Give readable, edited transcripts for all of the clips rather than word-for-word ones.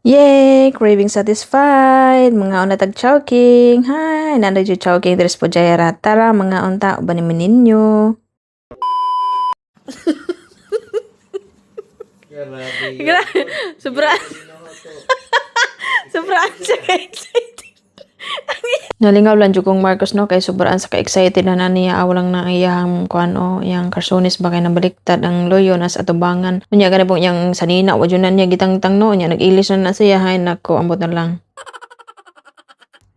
Yay! Craving satisfied! Mga una tag chowking. Hi! Nanay jo chowking deres po jayara. Tara mga unta uban ni ninyo. Grabe yun. Grabe. Sobra. Sobra siya ka-excited. Nalingaw lang jud kong Marcos no kay sobraan sa ka-excited na niya awalang na iyang kuan o iyang karsones ba kay nabaliktad ang loyon as atubangan. Unya gani po iyang sanina wa jud na niya gitangtang no nya nag-ilis na siya hay nako ambot na lang.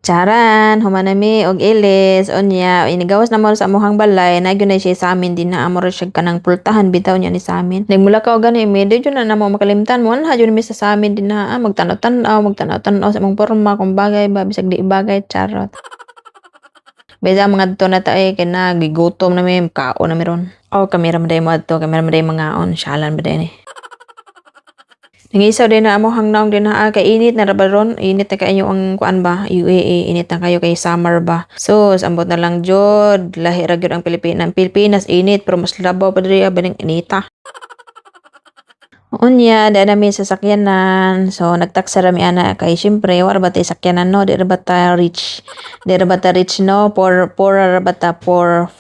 Charan, humanami og ilis, unya, inigawas na mo sa amuhang balay, nagyo na siya sa amin din na amor siya kanang pultahan bitaw niya ni sa amin. Nagmula ka og gani, medyo yun na namo makalimtan mo, ha yun mi sa amin din na, magtanaw-tanaw sa mong porma, kung bagay ba, bisag di bagay, charot. Beza mga dito na tayo, kaya na, gigutom na may, kao na meron. O, kamera mo mo dito, kamera mo mga on, syalan ba din eh. Nangisaw din na amo hangnaong din na kay init na rabaron, init na kayo ang kuan ba, UAE, init na kayo kay summer ba. So, ambot na lang jud, lahi ra gyud ang Pilipinas. Pilipinas init pero mas labaw pa diri baning inita. Unya, daan namin sa sakyanan. So, nagtaksa rami ana kay syempre wala ba tay sakyanan no, di ra ba ta rich. Di ra ba ta rich no, for ra ba ta for.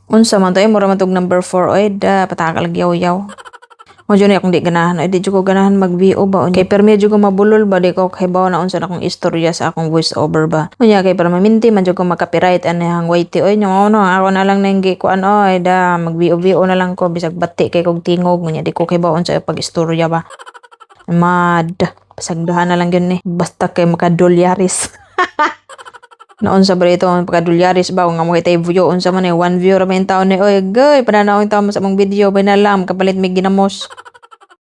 Unsa man to mura man tog number 4 oy da patakal yaw-yaw. O dyan akong di ganahan. Ay, di ko ganahan mag-VO ba. Kay pero medyo ko mabulol ba. Di ko kahibaw na unsa na akong istorya sa akong voice over ba. Unya kay para maminti man dyan ko makapiright anihang waiti. Oy, nyo ano, ako na lang nanggi ko ano. Ay, da, mag-VO na lang ko. Bisag bati kay kog tingog. Unya, di ko kahibaw unsa pag-istorya ba. Mad. Pasagdahan na lang yun eh. Basta kay makadolyaris. Naon sa ito ang pagkadulyaris ba nga mo kitay view unsa man eh 1 view ra man taon ni oy gay pananaw taon mo sa mong video binalam kapalit mi ginamos.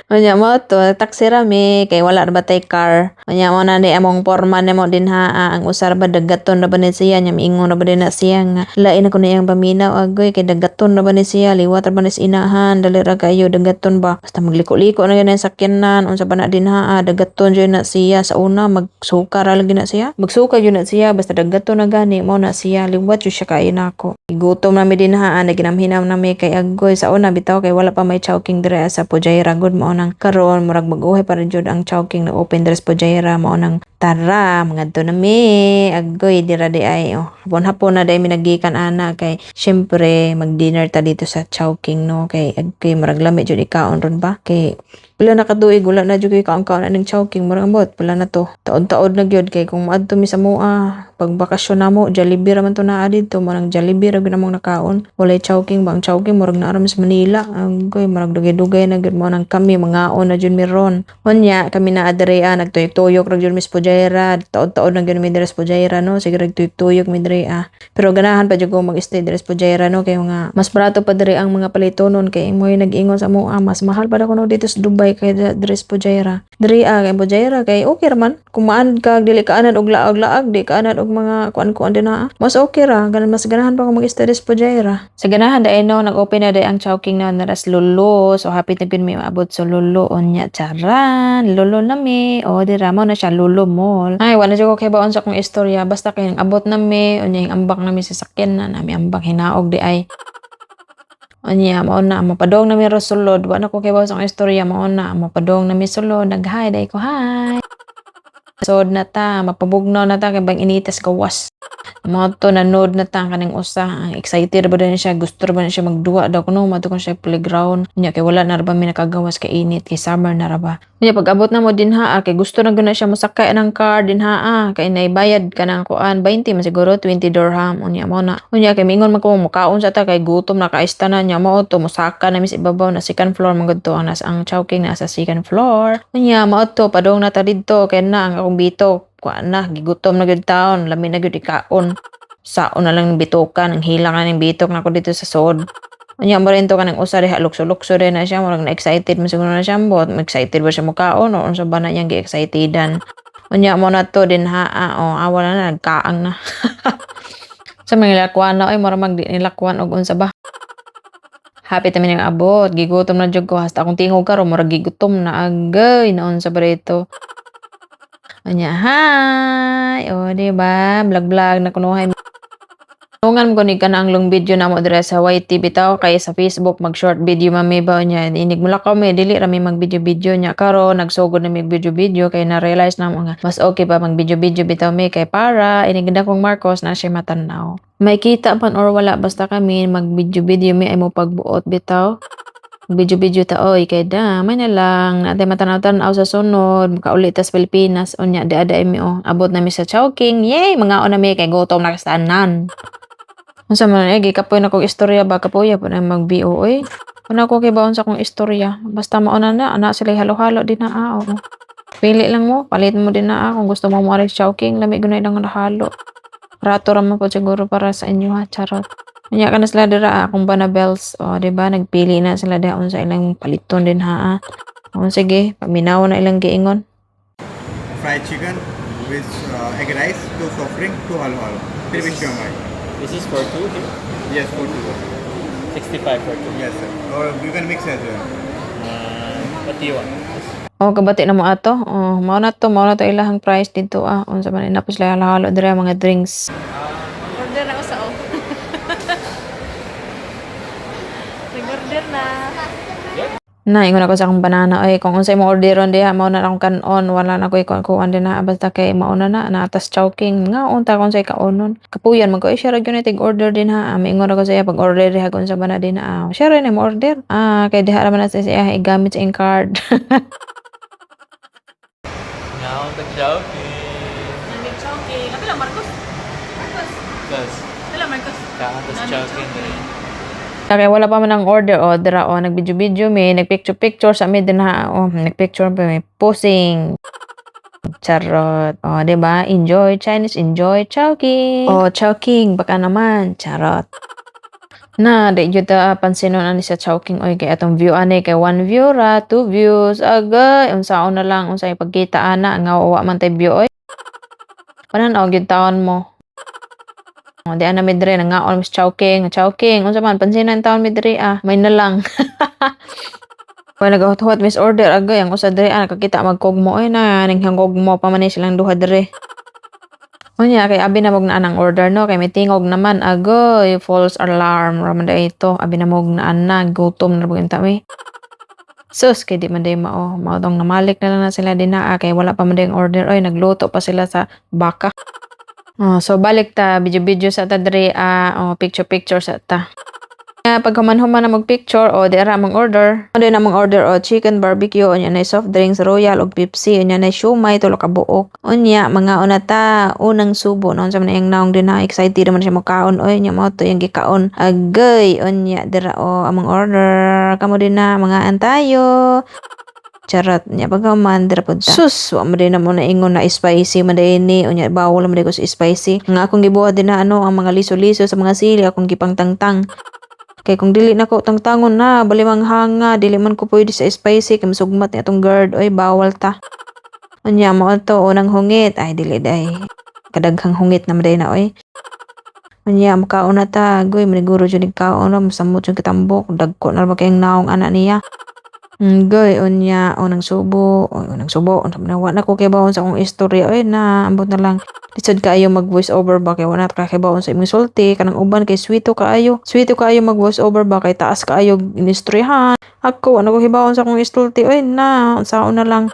Anya mo to, taxi rami, kay wala na ba tay car. Anya mo na ni among porma nimo din ha, ang usar ba dagaton na ba ni siya, nya miingon na ba din na siya nga. Lain ako na iyang paminaw, agoy, kay dagaton na ba ni siya, liwat ra ba ni sa inahan, dali ra kayo, dagaton ba. Basta magliko-liko na yun ang sakyanan, unsa ba na din ha, dagaton yun na siya, sa una, magsuka ra lagi na siya. Magsuka yun na siya, basta dagaton na gani, mo na siya, liwat yun siya kayo na ako. Igutom na mi din ha, naginamhinam na mi kay agoy, sa una, bitaw, kay wala pa may chowking dire sa Pujaira, good mo nang karon murag mag-uhay para jud ang chowking na open dress po Jaira mo nang tara mga to na mi agoy dira di ay hapon na day minagikan ana kay syempre mag-dinner ta dito sa chowking no kay agoy murag lami jud ikaon ron ba kay wala na kaduig wala na jud kay kaon-kaon ning chowking murag ambot wala na to taod-taod na gyud kay kung maadto mi sa mua pag bakasyon na mo Jollibee ra man to naa dito murag Jollibee ra gyud among nakaon walay chowking bang chowking murag naa ra sa Manila agoy murag dugay-dugay na gyud mo nang kami mga na jud mi ron unya kami na adrea nagtuyok-tuyok ra jud mis Pujaira taod-taod na gyud mi diri sa Pujaira no sige nagtuyok-tuyok mi diri pero ganahan pa jud ko mag-stay diri sa Pujaira no kay mga mas barato pa diri ang mga palitonon kay moy nag-ingon sa mo mas mahal pa daw kuno dito sa Dubai kay diri sa Pujaira diri kay Pujaira kay okay ra man kung maan ka dili ka anad og laag-laag di ka anad og mga kuan-kuan din mas okay ra ganan mas ganahan pa ko mag-stay sa Pujaira sa ganahan dai no nag-open na dai ang chowking na naras Lolo so happy na gud mi maabot sa Lolo unya charan Lolo nami o dira mo na siya Lolo Mall ay wala jud ko kay baon sa akong istorya basta kay abot nami unya yung ambak nami sa sakyan na nami ambak hinaog di ay unya mao na mapadong nami ro sulod wa na ko kay baon sa akong istorya mao na mapadong nami sulod nag-hi dai ko hi sod na ta mapabugnaw na ta kay bang initas gawas mga to nanood na ta kaning usa ang excited ba din siya gusto ba na siya magduwa daw kuno mato kon siya playground nya kay wala na ra ba mi nakagawas kay init kay summer na ra ba nya pag abot na mo din ha kay gusto na guna siya mosakay ng car din ha kay naibayad ka ng kuan 20 man siguro 20 dirham unya mo na unya kay mingon man ko mukaon sa ta kay gutom na kaista na nya mo to mosaka na mi sa ibabaw na second floor man gud to ang nas ang chowking na sa second floor unya mo to padong na ta didto kay na ang akong bitok kuan na gigutom na gyud taon lami na gyud ikaon saon na lang bitukan ang hilang na ning bitok na ko dito sa sod unya mo rin to kanang usa diha lukso-lukso din na siya murag na excited mo siguro na siya bot excited ba siya mukaon o unsa ba na yang gi-excitedan unya mo na to din ha awala na nagkaang na sa mga lakwan na ay mura mag nilakwan og unsa ba happy ta min abot gigutom na jud ko hasta akong tingog karon murag gigutom na agay naon sa barito anya, hi! O, diba? Vlog-vlog na kunuhay. Tungan ko ni ka na ang long video na mo dire sa YT bitaw kay sa Facebook mag short video mami ba niya inig mula kami dili ra mi mag video niya karon nagsugod na mi video kay na realize na mga mas okay ba mag video bitaw mi kay para inig na kong Marcos na siya matanaw. May kita pan or wala basta kami mag video mi ay mo pagbuot bitaw. Video ta oy kay da may na lang natay matanaw-tanaw sa sunod makaulit tas Pilipinas unya ada mi abot na mi sa Chowking yay mga na mi kay gutom na kastanan. Unsa man gikapoy na kong istorya ba kapoy pa na mag-BO oy. Kuna ko kay baon sa kong istorya. Basta mauna na ana sila halo-halo din na oo. Pili lang mo, palit mo din na kung gusto mo mo Chowking, lami gunay lang halo. Rato ra man po siguro para sa inyo ha, charot. Nya ka na sila dira kung Banabels o di ba nagpili na sila daon sa ilang paliton din ha. O sige, paminaw na ilang giingon. Fried chicken with egg rice, 2 soft drink, 2 halo-halo. 3 fish siomai. This is for two here? Yes, for 2. 65 for two. Yes, sir. Or you can mix as well. What do you want? O kabati na mo ato. O mao na to ilahang price dito unsa man inapos sila halo dira mga drinks. Order na ako sa off. Nag-order na. Na ingon ako sa akong banana ay kung unsay mo orderon diha mao na akong kanon wala na ko ikuan din na basta kay mauna na atas Chowking nga unta kung say kaonon kapuyan man ko siya ra gyud tig order din ha ingon ako sa iya pag order diha kung sa bana din siya ra ni mo order kay diha ra man na sa iya igamit sa ing card. Now the joking. Nandito Chowking. Kapila Marcos? Marcos. Because Kapila Marcos? Kaantas joking rin. Kaya wala pa man ang order dira nag-video mi nagpicture sa mi din ha nagpicture pa mi posing charot di ba enjoy Chinese enjoy Chowking Chowking baka naman charot na di jud ta pansinon ani sa Chowking oy kay atong view ani kay 1 view ra 2 views agay unsaon na lang unsay pagkita ana nga wa man tay view oy pananaw gyud taon mo. Di ana mi dire nangaon mas Chowking unsa man pansinan taon mi dire may na lang. Kung nagahot-hot miss order agay ang usa dire nakakita magkugmo na ning hangogmo pa man silang duha dire. Unya kay abi na mog na anang order no kay may tingog naman agoy false alarm raman ito abi na mog na ana gutom na bugin ta mi. Sus kay di man day mao tong namalik na lang na sila din kay wala pa man day order oy nagluto pa sila sa baka. So balik ta video sa ta diri picture sa ta. Pag human-human na mag-picture di ara mang order. Ano na mang order chicken barbecue unya na soft drinks royal ug Pepsi unya na siomai tulo ka buok. Unya mga unata unang subo noon sa man yang naong din excited man siya mo kaon unya mo to yung gikaon. Agay unya dira among order kamo din na mga antayo. Charot niya pag man dira pud ta. Sus, wa mo din na mo na ingon na spicy man day ni unya bawal man day ko sa spicy. Nga akong gibuhat din na ang mga liso-liso sa mga sili akong gipangtangtang. Kay kung dili na ko tangtangon na balimang hanga dili man ko pwede sa spicy kay masugmat ni atong guard oy bawal ta. Unya mo to unang hungit ay dili day. Kadaghang hungit na maday na oy. Unya makaon na ta goy maniguro jud kaon na masamot yung kitambok dagko na ba kayong naong ana niya. Goy unya unang subo wa na ko kay bawon sa akong istorya oy na ambot na lang lisod kaayo mag voice over ba kay wala ka kay bawon sa imong sulti kanang uban kay sweeto kaayo mag voice over ba kay taas kaayo inistoryahan ako ano ko hibawon sa akong istorya oy na saon na lang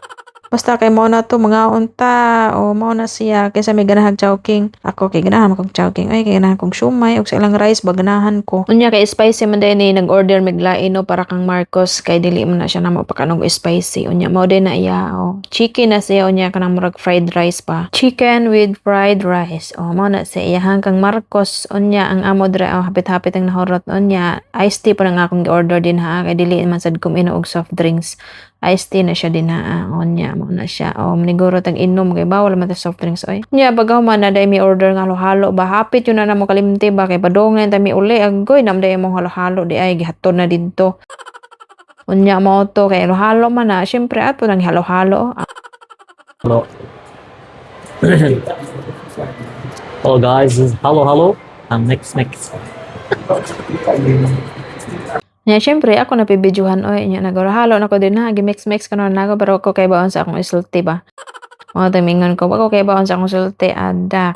basta kay mao na to mga unta mao na siya kaysa may ganahag Chowking ako kay ganahan kong Chowking ay kay ganahan kong siomai ug sa ilang rice ba ganahan ko unya kay spicy man din ni nag-order miglain para kang Marcos kay dili man na siya na mapakanog spicy unya mao din na iya chicken na siya unya kanang murag fried rice pa chicken with fried rice mao na siya iyahang kang Marcos unya ang amo dira hapit-hapit ang nahurot unya iced tea pa nga akong gi-order din ha kay dili man sad kum ino og soft drinks iced tea na siya din na unya mo na siya maniguro tag inom kay bawal man ta soft drinks oy nya pagaw man na day mi order nga halo-halo ba hapit yun na mo kalimti ba kay padongan ta mi uli agoy nam day mo halo-halo di ay gihaton na didto unya mo to kay halo-halo man na syempre ato nang halo-halo Hello. Hello guys, this is hello. Next. nya syempre ako napibidyohan oy nya nagorahalo na ko din na gimix kanon nago pero ako kay baon sa akong isulti ba mo tamingon ko ako kay baon sa akong isulti ada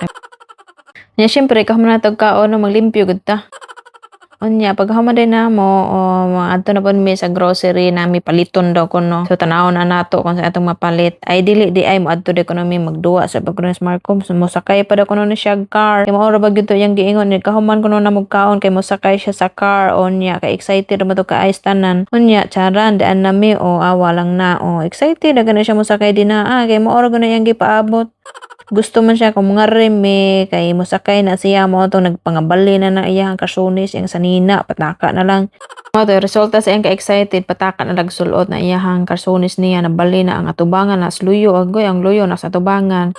Nya syempre kahuman na tag kaon no maglimpyo gud ta. Unya pag human din na mo adto na pud mi sa grocery na mi paliton daw kuno. So tanaw na nato kung sa atong mapalit. Ay dili di ay mo adto de kuno mi magduwa sa pagkuno sa Marcos. Mo sakay pa daw kuno ni siya car. Kay mao ra ba gyud to yang giingon ni kahuman kuno na magkaon kay mo sakay siya sa car. Unya kay excited mo to ka ay tanan. Unya charan daan nami awa lang na excited na gani siya mo sakay dinaa kay mao ra gyud yang gipaabot. Gusto man siya kung mga reme, kay musakay na siya mo ito, nagpangabali na iyang kasunis, yung sanina, pataka na lang. Mo to resulta sa iyang ka-excited, pataka na nagsulot na iyang kasunis niya, nabali na ang atubangan, nas luyo, agoy, ang luyo, nasa atubangan.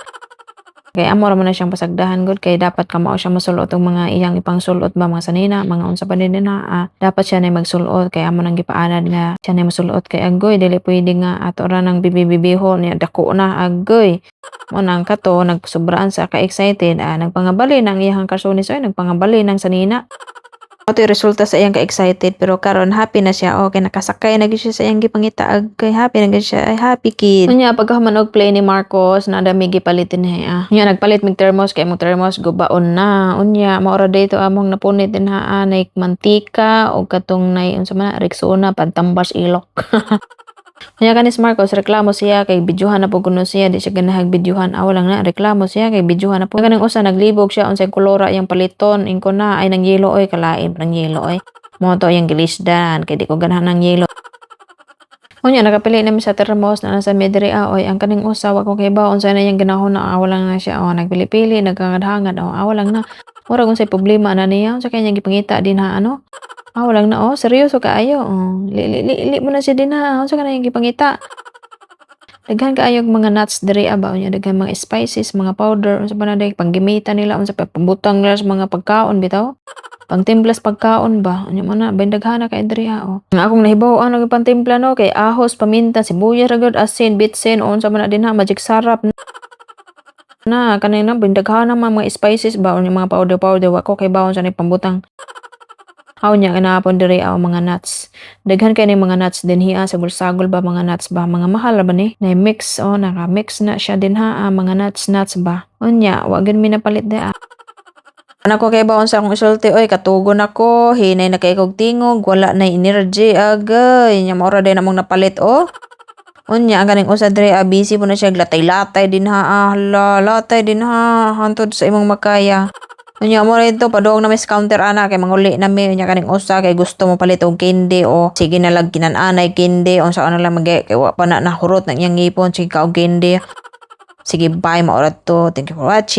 Kay amo ra man na siyang pasagdahan gud kay dapat kamao siya mosulot og mga iyang ipang sulot ba mga sanina mga unsa pa din na dapat siya na magsulot kay amo nang gipaanad nga siya na mosulot kay agoy dili pwede nga ato ra nang bibibihon niya dako na agoy mo nang kato nagsobraan sa ka-excited nagpangabali nang iyang kasunis oy nagpangabali nang sanina. Ito yung resulta sa iyang ka-excited pero karon happy na siya okay nakasakay na gyud siya sa iyang gipangitaag kay happy na gyud siya ay happy kid. Unya pagkahuman og play ni Marcos na dami gipalitin niya. Unya nagpalit mig thermos kay mo thermos gubaon na. Unya mao ra dito among napunit din nay mantika og katong nay unsa man Rexona pantambas ilok. Kanya kanis Marcos reklamo siya kay bidyuhan na po kuno siya di siya ganahag bidyuhan lang na reklamo siya kay bidyuhan na po kanang usa naglibog siya unsay kolora yang paliton ingko na ay nang yelo oy kalain nang yelo oy mo to yang gilisdan kay di ko ganahan ng yelo. Unya nakapili na mi sa termos na nasa medre oy ang kaning usa wa ko kay ba unsay na yang ginahon na lang na siya nagpili-pili nagkangad-hangad lang na mura unsay problema na niya unsa kay yang gipangita din ha lang na seryoso kaayo li mo na siya din ha unsa ka na yung gipangita daghan kaayo mga nuts diri ba unya daghan mga spices mga powder unsa pa na day panggimita nila unsa pa pambutang nila sa mga pagkaon bitaw pangtimplas pagkaon ba unya mo na daghan na kay diri nga akong nahibaw ang pangtimpla no kay ahos paminta sibuyas ra gyud asin bitsin unsa man na din ha magic sarap na kanina daghan na mga spices ba unya mga powder wa ko kay bawon sa ni pambutang. Nya ganapon diri mga nuts. Daghan kay ni mga nuts din hiya sa bulsagol ba mga nuts ba mga mahal ba ni? Na mix naka-mix na siya din ha mga nuts ba. Unya wa gyud mi napalit da. Ana ko kay baon sa akong isulti oy katugon ako hinay na kay kog tingog wala na energy agay nya mao ra din among napalit Unya ang ganing usa diri busy po na siya latay-latay din ha latay din ha hantod sa imong makaya. Unya mo rito padung na may counter ana kay manguli na mi unya kaning usa kay gusto mo palit og candy sige na lang kinan-anay candy unsa ana lang magay kay wa pa na nahurot na iyang ngipon sige ka og candy. Sige bye mao ra to. Thank you for watching.